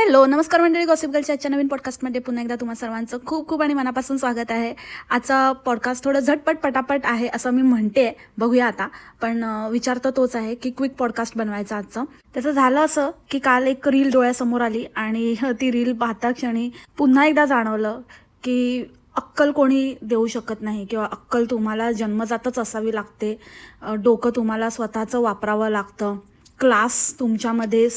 Hello नमस्कार मंडळी, gossip गर्लच्या आजच्या नवीन पॉडकास्टमध्ये पुन्हा एकदा तुम्हा सर्वांचं खूप खूप आणि मनापासून स्वागत आहे. आजचा पॉडकास्ट थोडं झटपट पटापट आहे असं मी म्हणते, बघूया आता. पण विचार तर तोच आहे की क्विक पॉडकास्ट बनवायचा आजचं. त्याचं झालं असं की काल एक रील डोळ्यासमोर आली आणि ती रील पाहता क्षणी पुन्हा एकदा जाणवलं की अक्कल कोणी देऊ शकत नाही किंवा अक्कल तुम्हाला जन्मजातच असावी लागते. डोकं तुम्हाला स्वतःचं वापरावं लागतं. क्लास तुमच्यामध्ये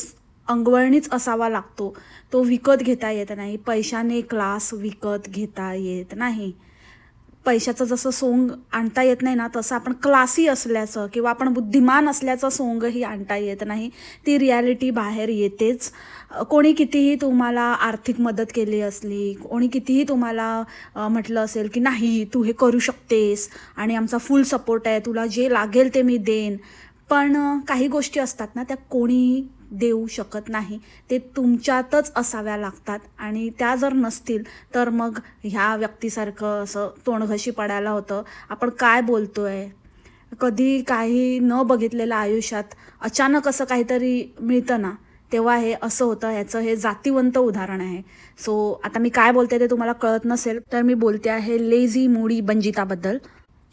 अंगवळणीच असावा लागतो, तो विकत घेता येत नाही. पैशाने क्लास विकत घेता येत नाही. पैशाचं जसं सोंग आणता येत नाही ना, तसं आपण क्लासी असल्याचं किंवा आपण बुद्धिमान असल्याचं सोंगही आणता येत नाही. ती रियालिटी बाहेर येतेच. कोणी कितीही तुम्हाला आर्थिक मदत केली असली, कोणी कितीही तुम्हाला म्हटलं असेल की नाही तू हे करू शकतेस आणि आमचा फुल सपोर्ट आहे, तुला जे लागेल ते मी देईन, पण काही गोष्टी असतात ना, त्या कोणीही देऊ शकत नाही. ते तुमच्यातच असाव्या लागतात आणि त्या जर नसतील तर मग ह्या व्यक्तीसारखं असं तोंडघशी पडायला होतं. आपण काय बोलतोय, कधी काही न बघितलेलं आयुष्यात अचानक असं काहीतरी मिळतं ना, तेव्हा हे असं होतं. ह्याचं हे जातीवंत उदाहरण आहे. सो आता मी काय बोलते ते तुम्हाला कळत नसेल तर मी बोलते आहे लेझी मूडी बंजिताबद्दल.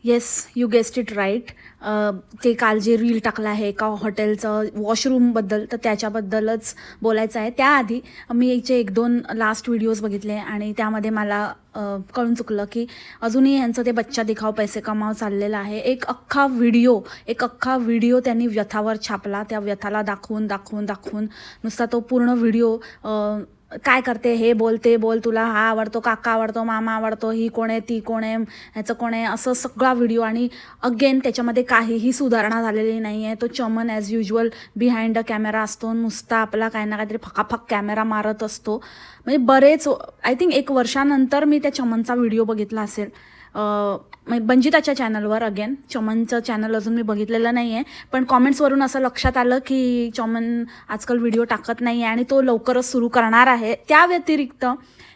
Yes, you guessed it right. ते काल जे रील टाकलं आहे एका हॉटेलचं वॉशरूमबद्दल, तर त्याच्याबद्दलच बोलायचं आहे. त्याआधी मी याचे 1-2 लास्ट व्हिडिओज बघितले आणि त्यामध्ये मला कळून चुकलं की अजूनही ह्यांचं ते बच्चा दिखाव पैसे कमाव चाललेलं आहे. एक अख्खा व्हिडिओ त्यांनी व्यथावर छापला. त्या व्यथाला दाखवून दाखवून दाखवून नुसता तो पूर्ण व्हिडिओ काय करते, हे बोल ते बोल, तुला हा आवडतो, काका आवडतो, मामा आवडतो, ही कोण आहे, ती कोण आहे, ह्याचं कोण आहे, असं सगळा व्हिडिओ. आणि अगेन त्याच्यामध्ये काहीही सुधारणा झालेली नाही आहे. तो Chaman as usual behind the camera असतो, नुसता आपला काही ना काहीतरी फकाफक कॅमेरा मारत असतो. म्हणजे बरेच आय थिंक 1 वर्षानंतर मी त्या चमनचा व्हिडिओ बघितला असेल बंजिताच्या चॅनलवर. अगेन चमनचं चॅनल अजून मी बघितलेलं नाही आहे, पण कॉमेंट्सवरून असं लक्षात आलं की चमन आजकाल व्हिडिओ टाकत नाही आहे आणि तो लवकरच सुरू करणार आहे. त्या व्यतिरिक्त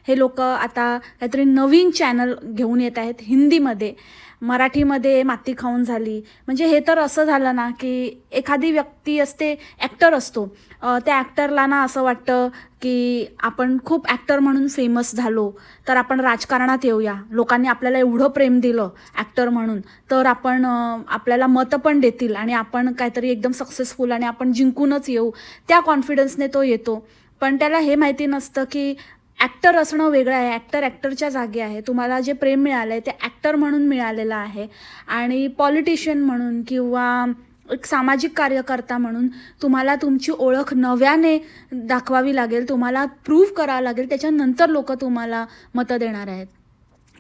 हे लोक आता काहीतरी नवीन चॅनल घेऊन येत आहेत हिंदीमध्ये. मराठीमध्ये माती खाऊन झाली. म्हणजे हे तर असं झालं ना की एखादी व्यक्ती असते, ॲक्टर असतो, त्या ॲक्टरला ना असं वाटतं की आपण खूप ॲक्टर म्हणून फेमस झालो तर आपण राजकारणात येऊया, लोकांनी आपल्याला एवढं प्रेम दिलं ॲक्टर म्हणून तर आपण आपल्याला मतं पण देतील आणि आपण काहीतरी एकदम सक्सेसफुल आणि आपण जिंकूनच येऊ, त्या कॉन्फिडन्सने तो येतो. पण त्याला हे माहिती नसतं की ॲक्टर असणं वेगळं आहे. ॲक्टरच्या जागी आहे. तुम्हाला जे प्रेम मिळालं आहे ते ॲक्टर म्हणून मिळालेलं आहे आणि पॉलिटिशियन म्हणून किंवा एक सामाजिक कार्यकर्ता म्हणून तुम्हाला तुमची ओळख नव्याने दाखवावी लागेल, तुम्हाला प्रूव्ह करावं लागेल, त्याच्यानंतर लोक तुम्हाला मतं देणार आहेत.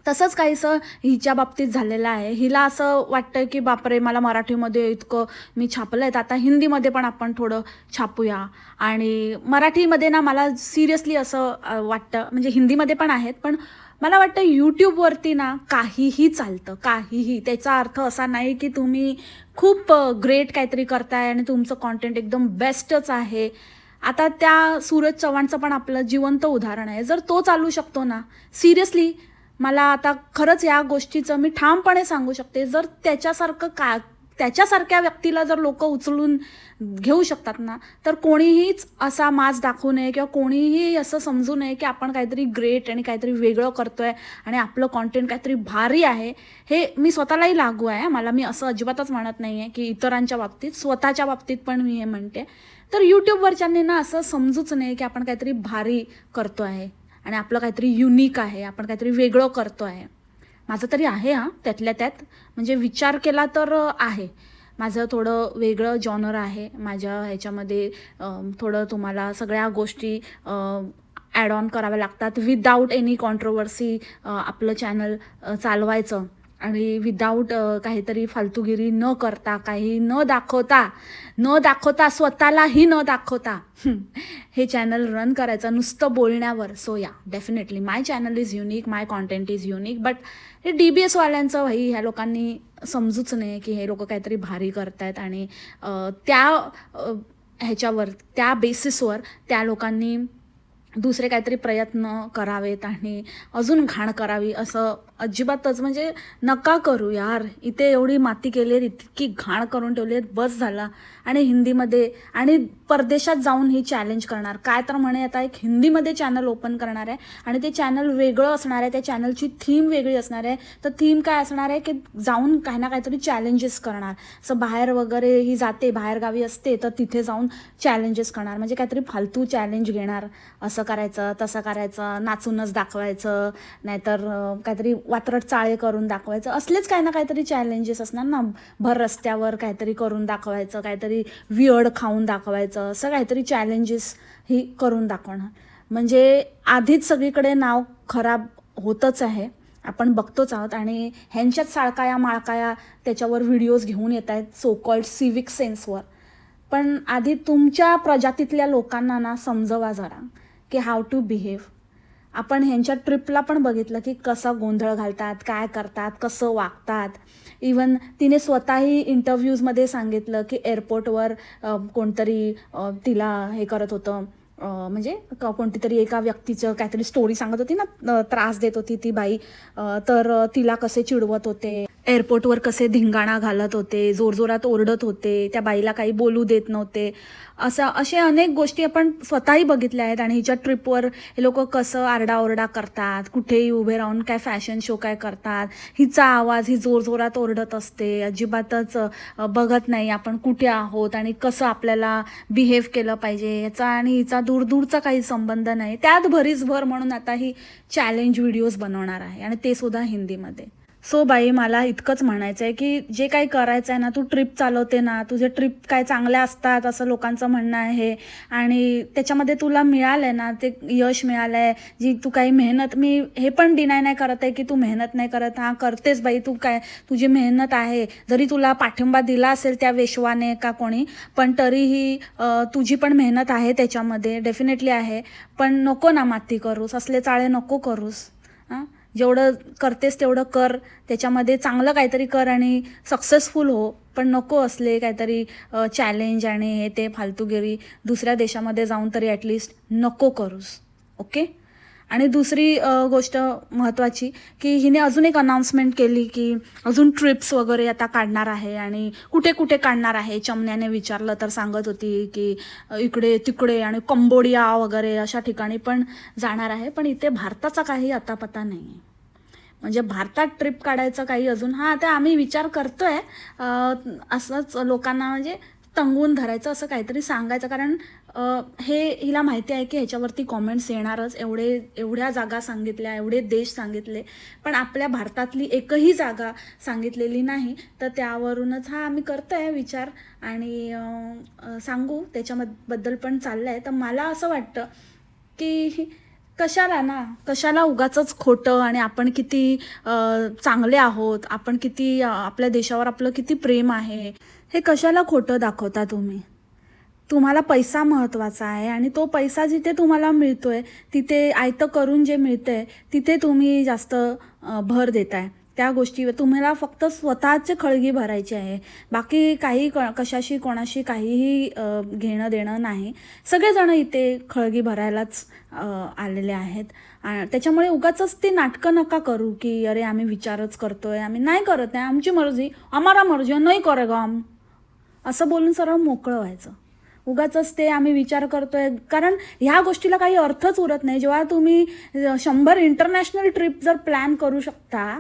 तसंच काहीसं हिच्या बाबतीत झालेलं आहे. हिला असं वाटतं की बापरे, मला मराठीमध्ये इतकं मी छापलं आहे, तर आता हिंदीमध्ये पण आपण थोडं छापूया. आणि मराठीमध्ये ना मला सिरियसली असं वाटतं, म्हणजे हिंदीमध्ये पण आहेत, पण मला वाटतं यूट्यूबवरती ना काहीही चालतं, काहीही. त्याचा अर्थ असा नाही की तुम्ही खूप ग्रेट काहीतरी करताय आणि तुमचं कॉन्टेंट एकदम बेस्टच आहे. आता त्या सूरज चव्हाणचं पण आपलं जिवंत उदाहरण आहे. जर तो चालू शकतो ना, सिरियसली मला आता खरंच या गोष्टीचं मी ठामपणे सांगू शकते, जर त्याच्यासारख्या व्यक्तीला जर लोक उचलून घेऊ शकतात ना, तर कोणीहीच असा माज दाखवू नये किंवा कोणीही असं समजू नये की आपण काहीतरी ग्रेट आणि काहीतरी वेगळं करतोय आणि आपलं कॉन्टेंट काहीतरी भारी आहे. हे मी स्वतःलाही लागू आहे. मला मी असं अजिबातच म्हणत नाही आहे की इतरांच्या बाबतीत, स्वतःच्या बाबतीत पण मी हे म्हणते. तर यूट्यूबवरच्यांनी ना असं समजूच नये की आपण काहीतरी भारी करतो आहे आणि आपलं काहीतरी युनिक आहे, आपण काहीतरी वेगळं करतो आहे. माझं तरी आहे त्यातल्या त्यात, म्हणजे विचार केला तर आहे. माझं थोडं वेगळं जॉनर आहे. माझ्या ह्याच्यामध्ये थोडं तुम्हाला सगळ्या गोष्टी ॲड ऑन कराव्या लागतात. विदाऊट एनी कॉन्ट्रोवर्सी आपलं चॅनल चालवायचं आणि विदाऊट काहीतरी फालतूगिरी न करता, काही न दाखवता स्वतःलाही न दाखवता हे चॅनल रन करायचं नुसतं बोलण्यावर. सो या, definitely my channel is unique, my content is unique. But हे DBSवाल्यांचं ह्या लोकांनी समजूच नये की हे लोक काहीतरी भारी करतायत आणि त्या ह्याच्यावर, त्या बेसिसवर त्या लोकांनी दुसरे काहीतरी प्रयत्न करावेत आणि अजून घाण करावी असं अजिबातच म्हणजे नका करू यार. इथे एवढी माती केली आहे, इतकी घाण करून ठेवली आहे, बस झाला. आणि हिंदीमध्ये आणि परदेशात जाऊन ही चॅलेंज करणार. काय तर म्हणे आता एक हिंदीमध्ये चॅनल ओपन करणार आहे आणि ते चॅनल वेगळं असणार आहे, त्या चॅनलची थीम वेगळी असणार आहे. तर थीम काय असणार आहे की जाऊन काही ना काहीतरी चॅलेंजेस करणार. असं बाहेर वगैरे ही जाते, बाहेरगावी असते, तर तिथे जाऊन चॅलेंजेस करणार. म्हणजे काहीतरी फालतू चॅलेंज घेणार, असं करायचं तसं करायचं, नाचूनच दाखवायचं, नाहीतर काहीतरी वात्रट चाळे करून दाखवायचं. असलेच काही ना काहीतरी चॅलेंजेस असणार ना. भर रस्त्यावर काहीतरी करून दाखवायचं, काहीतरी वियर्ड खाऊन दाखवायचं, असं काहीतरी चॅलेंजेस ही करून दाखवणार. म्हणजे आधीच सगळीकडे नाव खराब होतच आहे, आपण बघतोच आहोत. आणि ह्यांच्याच साळकाया माळकाया त्याच्यावर व्हिडिओज घेऊन येत आहेत सो कॉल्ड सिविक सेन्सवर. पण आधी तुमच्या प्रजातीतल्या लोकांना ना समजवा जरा की हाऊ टू बिहेव. आपण ह्यांच्या ट्रिपला पण बघितलं की कसा गोंधळ घालतात, काय करतात, कसं वागतात. इवन तिने स्वतःही इंटरव्ह्यूजमध्ये सांगितलं की एअरपोर्टवर कोणतरी तिला हे करत होतं, म्हणजे कोणती तरी एका व्यक्तीचं काहीतरी स्टोरी सांगत होती ना, त्रास देत होती ती बाई. तर तिला कसे चिडवत होते, एअरपोर्टवर कसे धिंगाणा घालत होते, जोरजोरात ओरडत होते, त्या बाईला काही बोलू देत नव्हते. असे अनेक गोष्टी आपण स्वतःही बघितल्या आहेत. आणि हिच्या ट्रिपवर हे लोक कसं आरडाओरडा करतात, कुठेही उभे राहून काय फॅशन शो काय करतात. हिचा आवाज ही जोरजोरात ओरडत असते, अजिबातच बघत नाही आपण कुठे आहोत आणि कसं आपल्याला बिहेव केलं पाहिजे. याचा आणि हिचा दूरदूरचा काही संबंध नाही. त्यात भरीसभर म्हणून आता ही चॅलेंज व्हिडिओज बनवणार आहे, आणि ते सुद्धा हिंदीमध्ये. सो बाई, मला इतकंच म्हणायचं आहे की जे काही करायचं आहे ना, तू ट्रिप चालवते ना, तुझे ट्रिप काय चांगल्या असतात असं लोकांचं म्हणणं आहे. आणि त्याच्यामध्ये तुला मिळालं आहे ना, ते यश मिळालं आहे. जी तू काही मेहनत, मी हे पण डिनाय नाही करत आहे की तू मेहनत नाही करत. हां, करतेस बाई तू, काय तुझी मेहनत आहे. जरी तुला पाठिंबा दिला असेल त्या वेशवाने का कोणी, पण तरीही तुझी पण मेहनत आहे त्याच्यामध्ये, डेफिनेटली आहे. पण नको ना माती करूस, असले चाळे नको करूस. हां, जेवढं करतेस तेवढं कर, त्याच्यामध्ये चांगलं काहीतरी कर आणि सक्सेसफुल हो. पण नको असले काहीतरी चॅलेंज आणि हे ते फालतूगिरी दुसऱ्या देशामध्ये जाऊन तरी ॲटलिस्ट नको करूस. ओके. आणि दुसरी गोष्ट महत्त्वाची की हिने अजून एक अनाउन्समेंट केली की अजून ट्रिप्स वगैरे आता काढणार आहे. आणि कुठे कुठे काढणार आहे, चमण्याने विचारलं तर सांगत होती की इकडे तिकडे आणि कंबोडिया वगैरे अशा ठिकाणी पण जाणार आहे. पण इथे भारताचा काही अतापता नाही आहे. म्हणजे भारतात ट्रिप काढायचं काही अजून, हां ते आम्ही विचार करतोय, असंच लोकांना म्हणजे तंगून धरायचं, असं काहीतरी सांगायचं. कारण हे हिला माहिती आहे की ह्याच्यावरती कॉमेंट्स येणारच. एवढ्या जागा सांगितल्या, एवढे देश सांगितले, पण आपल्या भारतातली एकही जागा सांगितलेली नाही. तर त्यावरूनच हा आम्ही करतोय विचार आणि सांगू त्याच्याबद्दल पण चाललं आहे. तर मला असं वाटतं की कशाला उगाचच खोटं. आणि आपण किती चांगले आहोत, आपण किती आपल्या देशावर आपलं किती प्रेम आहे, हे कशाला खोटं दाखवता तुम्ही. तुम्हाला पैसा महत्त्वाचा आहे आणि तो पैसा जिथे तुम्हाला मिळतोय, तिथे आयतं करून जे मिळतंय तिथे तुम्ही जास्त भर देताय. त्या गोष्टीवर तुम्हाला फक्त स्वतःचे खळगी भरायची आहे. बाकी काही कशाशी कोणाशी काहीही घेणं देणं नाही. सगळेजण इथे खळगी भरायलाच आलेले आहेत. त्याच्यामुळे उगाचच ते नाटकं नका करू की अरे आम्ही विचारच करतोय, आम्ही नाही करत आहे, आमची मर्जी, आम्हाला मर्जी नाही करेगा हम, असं बोलून सरळ मोकळं व्हायचं. उगाचच ते आम्ही विचार करतोय, कारण ह्या गोष्टीला काही अर्थच उरत नाही. जेव्हा तुम्ही 100 इंटरनॅशनल ट्रिप जर प्लॅन करू शकता,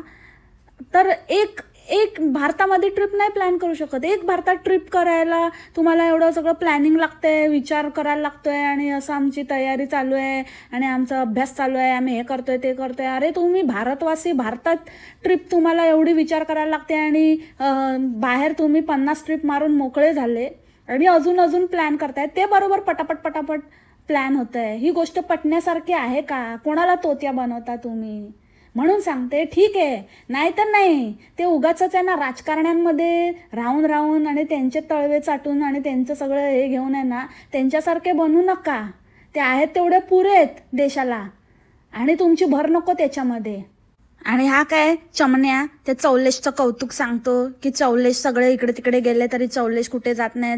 तर एक भारतामध्ये ट्रिप नाही प्लॅन करू शकत. एक भारतात ट्रिप करायला तुम्हाला एवढं सगळं प्लॅनिंग लागतंय, विचार करायला लागतोय, आणि असं आमची तयारी चालू आहे आणि आमचा अभ्यास चालू आहे, आम्ही हे करतोय ते करतोय. अरे तुम्ही भारतवासी, भारतात ट्रिप तुम्हाला एवढी विचार करायला लागते आणि बाहेर तुम्ही 50 ट्रिप मारून मोकळे झाले आणि अजून प्लॅन करताय. ते बरोबर पटापट प्लॅन होत आहे. ही गोष्ट पटण्यासारखी आहे का? कोणाला तोत्या बनवता तुम्ही? म्हणून सांगते, ठीक आहे, नाही तर नाही. ते उगाचच आहे ना, राजकारण्यांमध्ये राहून आणि त्यांचे तळवे चाटून आणि त्यांचं सगळं हे घेऊन आहे ना, त्यांच्यासारखे बनू नका. ते आहेत तेवढे पुरेत देशाला, आणि तुमची भर नको त्याच्यामध्ये. आणि हा काय चमण्या त्या चौलेशचं कौतुक सांगतो की चौलेश सगळे इकडे तिकडे गेले तरी चौलेश कुठे जात नाही.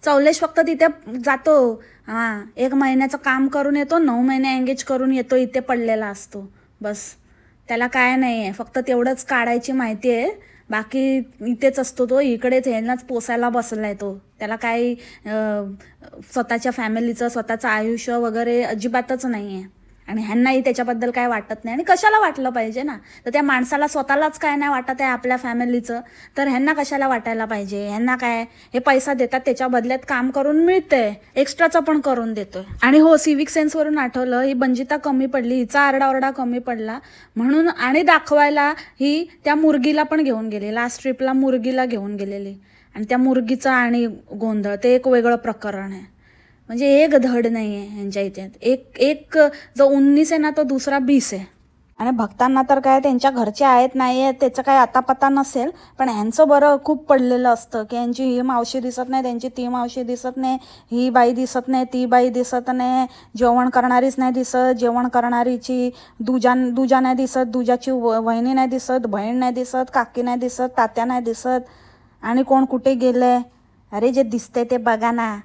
चौलेश फक्त तिथे जातो, हां 1 महिन्याचं काम करून येतो, 9 महिने एंगेज करून येतो, इथे पडलेला असतो बस. त्याला काय नाही आहे, फक्त तेवढंच काढायची माहिती आहे. बाकी इथेच असतो तो, इकडेच ह्यांनाच पोसायला बसलाय तो. त्याला काही स्वतःच्या फॅमिलीचं स्वतःचं आयुष्य वगैरे अजिबातच नाही आहे. आणि ह्यांनाही त्याच्याबद्दल काय वाटत नाही. आणि कशाला वाटलं पाहिजे ना. तर त्या माणसाला स्वतःलाच काय नाही वाटत आहे आपल्या फॅमिलीचं, तर ह्यांना कशाला वाटायला पाहिजे. ह्यांना काय, हे पैसा देतात त्याच्या बदल्यात काम करून मिळतंय, एक्स्ट्राचं पण करून देतोय. आणि हो, सिविक सेन्सवरून आठवलं, ही बंजिता कमी पडली, हिचा आरडाओरडा कमी पडला म्हणून आणि दाखवायला ही त्या मुर्गीला पण घेऊन गेली. लास्ट ट्रिपला मुर्गीला घेऊन गेलेली आणि त्या मुर्गीचा आणि गोंधळ, ते एक वेगळं प्रकरण आहे. म्हणजे एक धड नाही आहे यांच्या इथे. एक एक जो 19 आहे ना, तो दुसरा 20 आहे. आणि भक्तांना तर काय त्यांच्या घरचे आहेत नाही आहेत त्याचं काय आतापता नसेल, पण ह्यांचं बरं खूप पडलेलं असतं की यांची ही मावशी दिसत नाही, त्यांची ती मावशी दिसत नाही, ही बाई दिसत नाही, ती बाई दिसत नाही, जेवण करणारीच नाही दिसत, जेवण करणारीची दुजा नाही दिसत, दुजाची वहिनी नाही दिसत, बहीण नाही दिसत, काकी नाही दिसत, तात्या नाही दिसत. आणि कोण कुठे गेले, अरे जे दिसते ते बघा ना.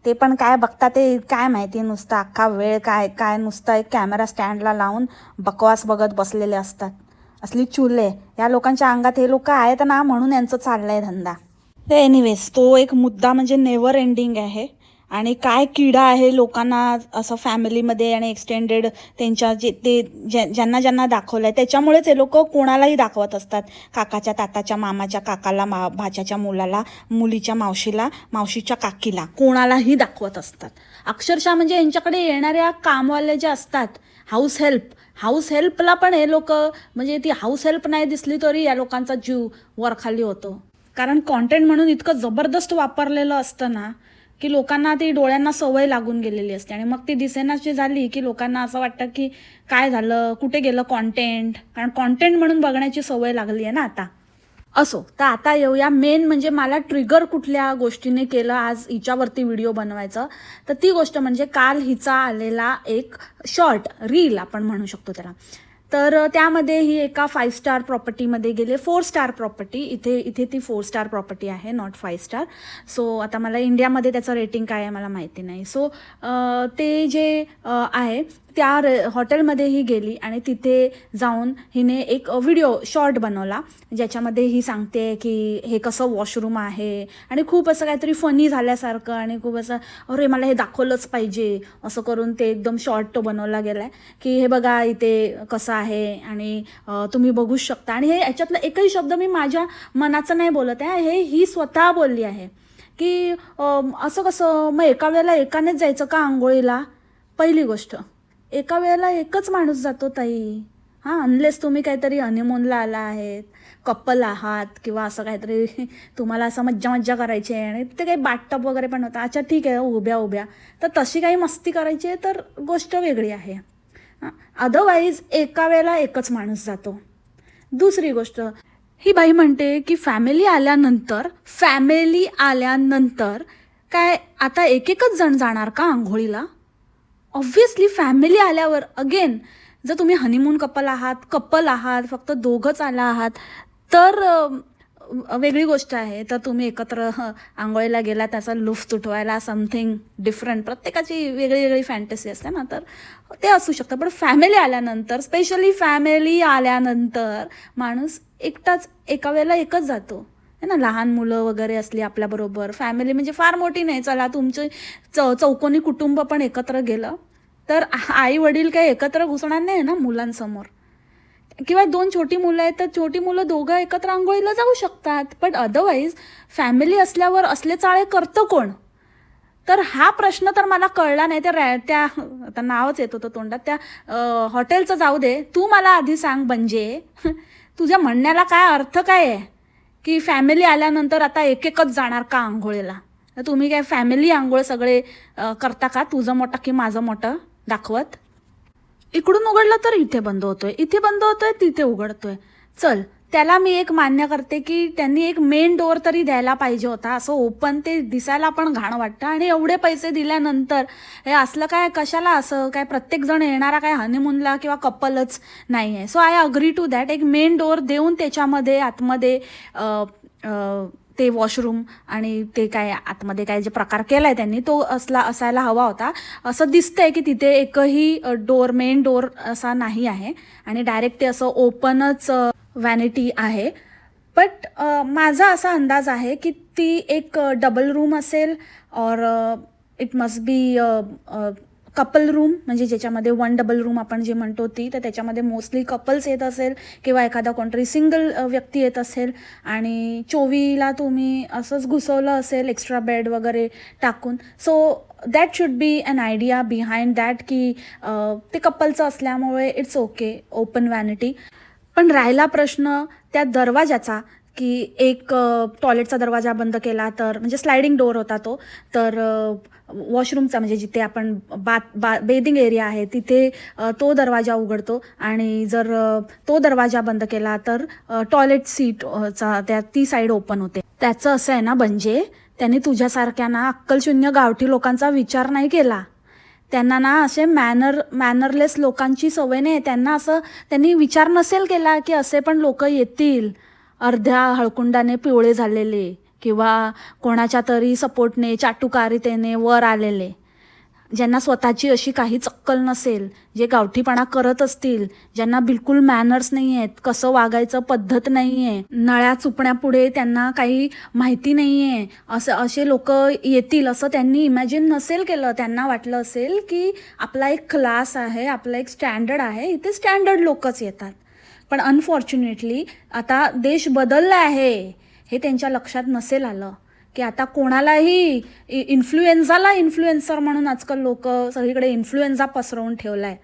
ते पण काय बघता ते काय माहिती, नुसतं अख्खा वेळ काय काय नुसतं एक कॅमेरा स्टँडला लावून बकवास बघत बसलेले असतात. असली चुले या लोकांच्या अंगात, हे लोक आहेत ना म्हणून यांचं चाललंय धंदा. ते एनिवेज, तो एक मुद्दा म्हणजे नेव्हर एंडिंग आहे. आणि काय किडा आहे लोकांना असं फॅमिलीमध्ये आणि एक्सटेंडेड त्यांच्या ज्यांना ज्यांना दाखवलं आहे त्याच्यामुळेच हे लोक कोणालाही दाखवत असतात. काकाच्या ताताच्या मामाच्या काकाला, भाच्याच्या मुलाला, मुलीच्या मावशीला, मावशीच्या काकीला, कोणालाही दाखवत असतात. अक्षरशः म्हणजे यांच्याकडे येणाऱ्या कामवाले जे असतात, हाऊस हेल्पला पण हे लोक, म्हणजे ती हाऊस हेल्प नाही दिसली तरी या लोकांचा जीव वरखाली होतो. कारण कॉन्टेंट म्हणून इतकं जबरदस्त वापरलेलं असतं ना की लोकांना ती डोळ्यांना सवय लागून गेलेली असते. आणि मग ती दिसेनाशी झाली की लोकांना असं वाटतं की काय झालं, कुठे गेलं कॉन्टेंट. कारण कॉन्टेंट म्हणून बघण्याची सवय लागली आहे ना आता. असो, तर आता येऊया मेन, म्हणजे मला ट्रिगर कुठल्या गोष्टीने केलं आज हिच्यावरती व्हिडिओ बनवायचं. तर ती गोष्ट म्हणजे काल हिचा आलेला एक शॉर्ट रील आपण म्हणू शकतो त्याला. तर त्यामध्ये ही एका 5 स्टार प्रॉपर्टीमध्ये गेले. 4 स्टार प्रॉपर्टी, इथे ती 4 स्टार प्रॉपर्टी आहे, नॉट 5 स्टार. सो आता मला इंडियामध्ये त्याचं रेटिंग काय आहे मला माहिती नाही. सो ते जे आहे त्या हॉटेलमध्ये ही गेली आणि तिथे जाऊन हिने एक व्हिडिओ शॉर्ट बनवला ज्याच्यामध्ये ही सांगते की हे कसं वॉशरूम आहे आणि खूप असं काहीतरी फनी झाल्यासारखं आणि खूप असं अरे मला हे दाखवलंच पाहिजे असं करून ते एकदम शॉर्ट तो बनवला गेला आहे की हे बघा इथे कसं आहे आणि तुम्ही बघू शकता. आणि हे याच्यातला एकही शब्द मी माझ्या मनाचं नाही बोलत आहे, हे ही स्वतः बोलली आहे की असं कसं, मग एका वेळेला एकानेच जायचं का आंघोळीला. पहिली गोष्ट, एका वेळेला एकच माणूस जातो ताई. हां, अनलेस तुम्ही काहीतरी हनीमूनला आला आहेत, कपल आहात किंवा असं काहीतरी तुम्हाला असं मज्जा करायची आहे आणि तिथे काही बाथटब वगैरे पण होता, अच्छा ठीक आहे उभ्या तर तशी काही मस्ती करायची आहे तर गोष्ट वेगळी आहे. अदरवाईज एका वेळेला एकच माणूस जातो. दुसरी गोष्ट, ही बाई म्हणते की फॅमिली आल्यानंतर काय आता एकच जण जाणार का आंघोळीला. ऑब्व्हियसली फॅमिली आल्यावर अगेन, जर तुम्ही हनीमून कपल आहात फक्त दोघंच आला आहात तर वेगळी गोष्ट आहे. तर तुम्ही एकत्र आंघोळीला गेला, त्याचा लुफ्त उठवायला समथिंग डिफरंट, प्रत्येकाची वेगळी फॅन्टसी असते ना, तर ते असू शकतं. पण फॅमिली आल्यानंतर, स्पेशली फॅमिली आल्यानंतर माणूस एकटाच एका वेळेला एकच जातो है ना. लहान मुलं वगैरे असली आपल्याबरोबर, फॅमिली म्हणजे फार मोठी नाही, चला तुमचे चौकोनी कुटुंब पण एकत्र गेलं तर आई वडील काही एकत्र घुसणार नाही ना मुलांसमोर. किंवा 2 छोटी मुलं आहेत तर छोटी मुलं दोघं एकत्र आंघोळीला जाऊ शकतात. पण अदरवाईज फॅमिली असल्यावर असले चाळे करतं कोण. तर हा प्रश्न तर मला कळला नाही. त्या आता नावच येत होतं तोंडात, त्या हॉटेलचं जाऊ दे, तू मला आधी सांग म्हणजे तुझ्या म्हणण्याला काय अर्थ काय आहे की फॅमिली आल्यानंतर आता एकच जाणार का आंघोळीला. तर तुम्ही काय फॅमिली आंघोळ सगळे करता का, तुझं मोठं की माझं मोठं दाखवत. इकडून उघडलं तर इथे बंद होतोय, इथे बंद होतोय, तिथे उघडतोय. चल, त्याला मी एक मान्य करते की त्यांनी एक मेन डोअर तरी द्यायला पाहिजे होता. असं ओपन ते दिसायला पण घाण वाटतं. आणि एवढे पैसे दिल्यानंतर हे असलं काय, कशाला असं काय, प्रत्येक जण येणारा काय हनीमूनला किंवा कपलच नाही आहे. So I agree to that. एक मेन डोअर देऊन त्याच्यामध्ये आतमध्ये ते वॉशरूम आणि ते काय आतमध्ये काय जे प्रकार केला आहे त्यांनी तो असायला हवा होता. असं दिसतंय की तिथे एकही मेन डोअर असा नाही आहे आणि डायरेक्ट ते असं ओपनच व्हॅनिटी आहे. बट माझा असा अंदाज आहे की ती एक डबल रूम असेल और it must be couple room, म्हणजे ज्याच्यामध्ये वन डबल रूम आपण जे म्हणतो ती, तर त्याच्यामध्ये मोस्टली कपल्स येत असेल किंवा एखादा कोणतरी सिंगल व्यक्ती येत असेल आणि चोवीला तुम्ही असंच घुसवलं असेल एक्स्ट्रा बेड वगैरे टाकून. So that should be an idea behind that की ते कपलचं असल्यामुळे इट्स ओके ओपन व्हॅनिटी. पण राहिला प्रश्न त्या दरवाजाचा की एक टॉयलेटचा दरवाजा बंद केला तर, म्हणजे स्लायडिंग डोअर होता तो, तर वॉशरूमचा म्हणजे जिथे आपण बेदिंग एरिया आहे तिथे तो दरवाजा उघडतो आणि जर तो दरवाजा बंद केला तर टॉयलेट सीटचा ती साईड ओपन होते. त्याचं असं आहे ना, म्हणजे त्यांनी तुझ्यासारख्या ना अक्कलशून्य गावठी लोकांचा विचार नाही केला. त्यांना ना असे मॅनरलेस लोकांची सवय नाही. त्यांनी विचार नसेल केला की असे पण लोक येतील अर्ध्या हळकुंडाने पिवळे झालेले किंवा कोणाच्या तरी सपोर्टने चाटुकारितेने वर आलेले, ज्यांना स्वतःची अशी काहीच अक्कल नसेल, जे गावठीपणा करत असतील, ज्यांना बिलकुल मॅनर्स नाही आहेत, कसं वागायचं पद्धत नाही आहे, नळ्या चुपण्यापुढे त्यांना काही माहिती नाही आहे, असे लोक येतील असं त्यांनी इमॅजिन नसेल केलं. त्यांना वाटलं असेल की आपला एक क्लास आहे, आपला एक स्टँडर्ड आहे, इथे स्टँडर्ड लोकच येतात. पण अनफॉर्च्युनेटली आता देश बदलला आहे हे त्यांच्या लक्षात नसेल आलं की आता कोणालाही इन्फ्लुएन्झाला इन्फ्लुएन्सर म्हणून आजकाल लोक सगळीकडे इन्फ्लुएन्झा पसरवून ठेवला आहे.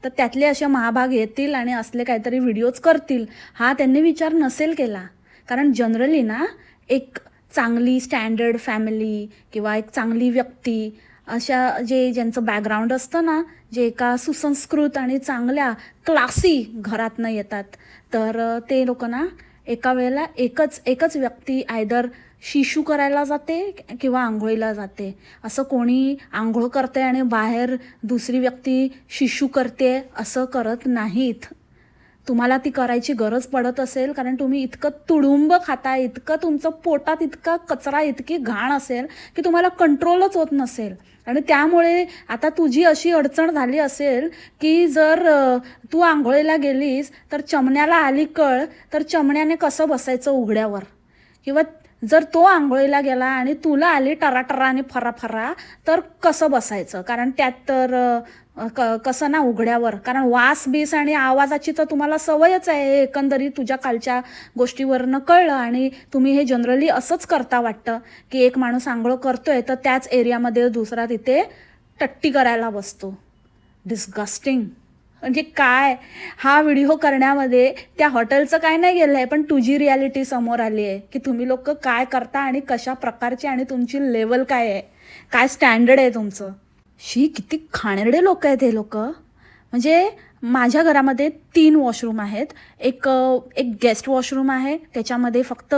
तर त्यातले असे महाभाग येतील आणि असले काहीतरी व्हिडिओज करतील, हा त्यांनी विचार नसेल केला. कारण जनरली ना एक चांगली स्टँडर्ड फॅमिली किंवा एक चांगली व्यक्ती अशा ज्यांचं बॅकग्राऊंड असतं ना, जे एका सुसंस्कृत आणि चांगल्या क्लासी घरातनं येतात, तर ते लोक ना एका वेळेला एकच व्यक्ती आयदर शिशू करायला जाते किंवा आंघोळीला जाते. असं कोणी आंघोळ करते आणि बाहेर दुसरी व्यक्ती शिशू करते असं करत नाहीत. तुम्हाला ती करायची गरज पडत असेल कारण तुम्ही इतकं तुडुंब खाताय, इतकं तुमचं पोटात इतका कचरा, इतकी घाण असेल की तुम्हाला कंट्रोलच होत नसेल. आणि त्यामुळे आता तुझी अशी अडचण झाली असेल की जर तू आंघोळीला गेलीस तर चमण्याला आली कळ, तर चमण्याने कसं बसायचं उघड्यावर, किंवा जर तो आंघोळीला गेला आणि तुला आली टराटरा आणि फराफरा तर कसं बसायचं. कारण त्यात तर कसं ना उघड्यावर, कारण वास बीस आणि आवाजाची तर तुम्हाला सवयच आहे, एकंदरीत तुझ्या कालच्या गोष्टीवरनं कळलं. आणि तुम्ही हे जनरली असंच करता वाटतं की एक माणूस आंघोळ करतोय तर त्याच एरियामध्ये दुसरा तिथे टट्टी करायला बसतो. डिस्गस्टिंग. म्हणजे काय, हा व्हिडिओ करण्यामध्ये त्या हॉटेलचं काय नाही गेलं आहे, पण तुझी रियालिटी समोर आली आहे की तुम्ही लोक काय करता आणि कशा प्रकारची आणि तुमची लेवल काय आहे, काय स्टँडर्ड आहे तुमचं. किती खाणेरडे लोक आहेत हे लोक. म्हणजे माझ्या घरामध्ये 3 वॉशरूम आहेत. एक गेस्ट वॉशरूम आहे, त्याच्यामध्ये फक्त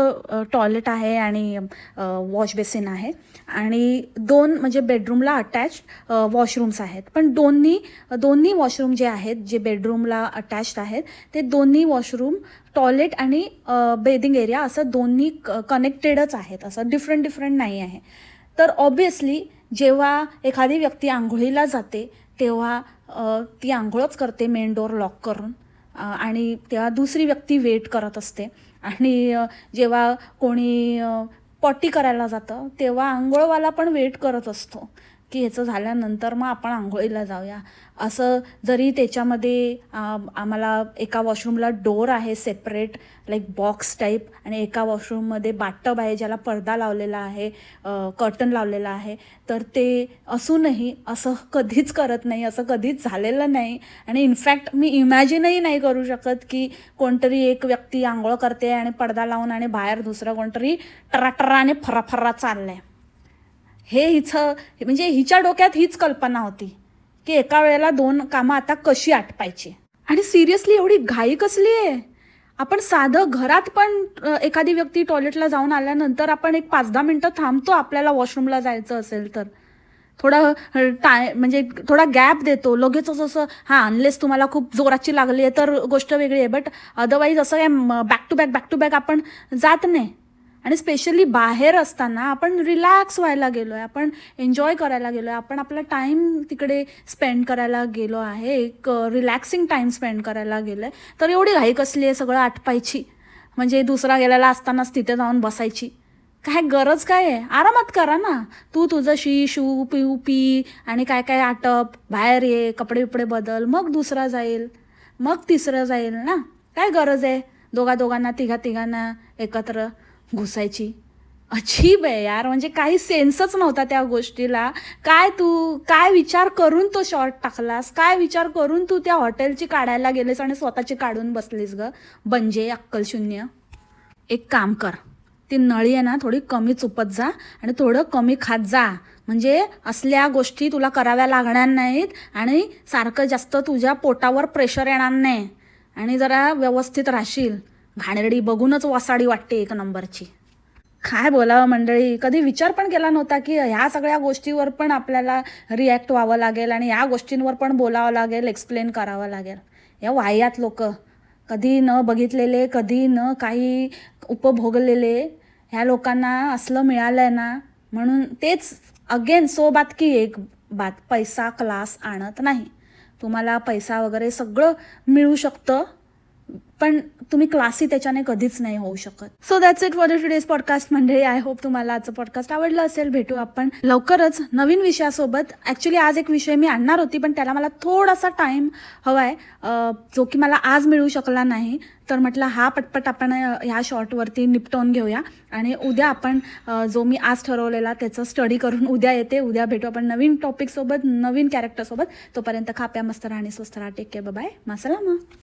टॉयलेट आहे आणि वॉश बेसिन आहे, आणि 2 म्हणजे बेडरूमला अटॅच्ड वॉशरूम्स आहेत. पण दोन्ही वॉशरूम जे आहेत, जे बेडरूमला अटॅच्ड आहेत, ते दोन्ही वॉशरूम टॉयलेट आणि बेदिंग एरिया असं दोन्ही कनेक्टेडच आहेत, असं डिफरंट नाही आहे. तर ऑब्वियसली जेव्हा एखादी व्यक्ती आंघोळीला जाते तेव्हा ती आंघोळच करते मेन डोअर लॉक करून, आणि तेव्हा दुसरी व्यक्ती वेट करत असते. आणि जेव्हा कोणी पॉटी करायला जातं तेव्हा आंघोळवाला पण वेट करत असतो की ह्याचं झाल्यानंतर मग आपण आंघोळीला जाऊया. असं जरी त्याच्यामध्ये आम्हाला एका वॉशरूमला डोअर आहे सेपरेट, लाईक बॉक्स टाईप, आणि एका वॉशरूममध्ये बाथटब आहे ज्याला पडदा लावलेला आहे, कर्टन लावलेला आहे, तर ते असूनही असं कधीच करत नाही, असं कधीच झालेलं नाही. आणि इनफॅक्ट मी इमॅजिनही नाही करू शकत की कोणतरी एक व्यक्ती आंघोळ करते आणि पडदा लावून आणि बाहेर दुसरं कोणतरी टराटराने फराफरा चाललं आहे. हे म्हणजे हिच्या डोक्यात हीच कल्पना होती की एका वेळेला 2 कामं आता कशी आटपायची. आणि सिरियसली एवढी घाई कसली आहे. आपण साधं घरात पण एखादी व्यक्ती टॉयलेटला जाऊन आल्यानंतर आपण एक 5-10 मिनटं थांबतो आपल्याला वॉशरूमला जायचं असेल तर, थोडा म्हणजे थोडा गॅप देतो, लगेचच असं अनलेस तुम्हाला खूप जोराची लागली आहे तर गोष्ट वेगळी आहे, बट अदरवाईज असं काय बॅक टू बॅक आपण जात नाही. आणि स्पेशली बाहेर असताना आपण रिलॅक्स व्हायला गेलो आहे, आपण एन्जॉय करायला गेलो आहे, आपण आपला टाईम तिकडे स्पेंड करायला गेलो आहे, एक रिलॅक्सिंग टाईम स्पेंड करायला गेलो आहे, तर एवढी घाई कसली आहे सगळं आटपायची? म्हणजे दुसरा गेलेला असतानाच तिथे जाऊन बसायची काय गरज काय आहे? आरामात करा ना. तू तुझं शू पिऊ पी आणि काय काय आटप, बाहेर ये, कपडे बिपडे बदल, मग दुसरा जाईल, मग तिसरं जाईल ना. काय गरज आहे दोघांना तिघांना एकत्र घुसायची? अजीब आहे यार, म्हणजे काही सेन्सच नव्हता त्या गोष्टीला. काय विचार करून तो शॉर्ट टाकलास? काय विचार करून तू त्या हॉटेलची काढायला गेलीस आणि स्वतःची काढून बसलीस ग? बंजे अक्कल शून्य. एक काम कर, ती नळी आहे ना थोडी कमी चुपत जा आणि थोडं कमी खात जा, म्हणजे असल्या गोष्टी तुला कराव्या लागणार नाहीत आणि सारखं जास्त तुझ्या पोटावर प्रेशर येणार नाही आणि जरा व्यवस्थित राहशील. घाणेरडी बघूनच वसाडी वाटते एक नंबरची. काय बोलावं मंडळी, कधी विचार पण केला नव्हता की ह्या सगळ्या गोष्टीवर पण आपल्याला रिॲक्ट व्हावं लागेल आणि ह्या गोष्टींवर पण बोलावं लागेल, एक्सप्लेन करावं लागेल. या वाह्यात लोक, कधी न बघितलेले, कधी न काही उपभोगलेले, ह्या लोकांना असलं मिळालं आहे ना. म्हणून तेच अगेन सो बात की एक बात, पैसा क्लास आणत नाही. तुम्हाला पैसा वगैरे सगळं मिळू शकतं, पण तुम्ही क्लासी त्याच्याने कधीच नाही होऊ शकत. So that's it for the today's podcast मंडळी. आय होप तुम्हाला आजचं पॉडकास्ट आवडलं असेल. भेटू आपण लवकरच नवीन विषयासोबत. ॲक्च्युली आज एक विषय मी आणणार होती, पण त्याला मला थोडासा टाईम हवा आहे, जो की मला आज मिळू शकला नाही. तर म्हटलं हा पटपट आपण ह्या शॉर्टवरती निपटवून घेऊया आणि उद्या आपण जो मी आज ठरवलेला त्याचं स्टडी करून उद्या येते. उद्या भेटू आपण नवीन टॉपिकसोबत, नवीन कॅरेक्टरसोबत. तोपर्यंत खाप्या मस्त राहा आणि स्वस्त राहा. Take care, bye, मासलामा.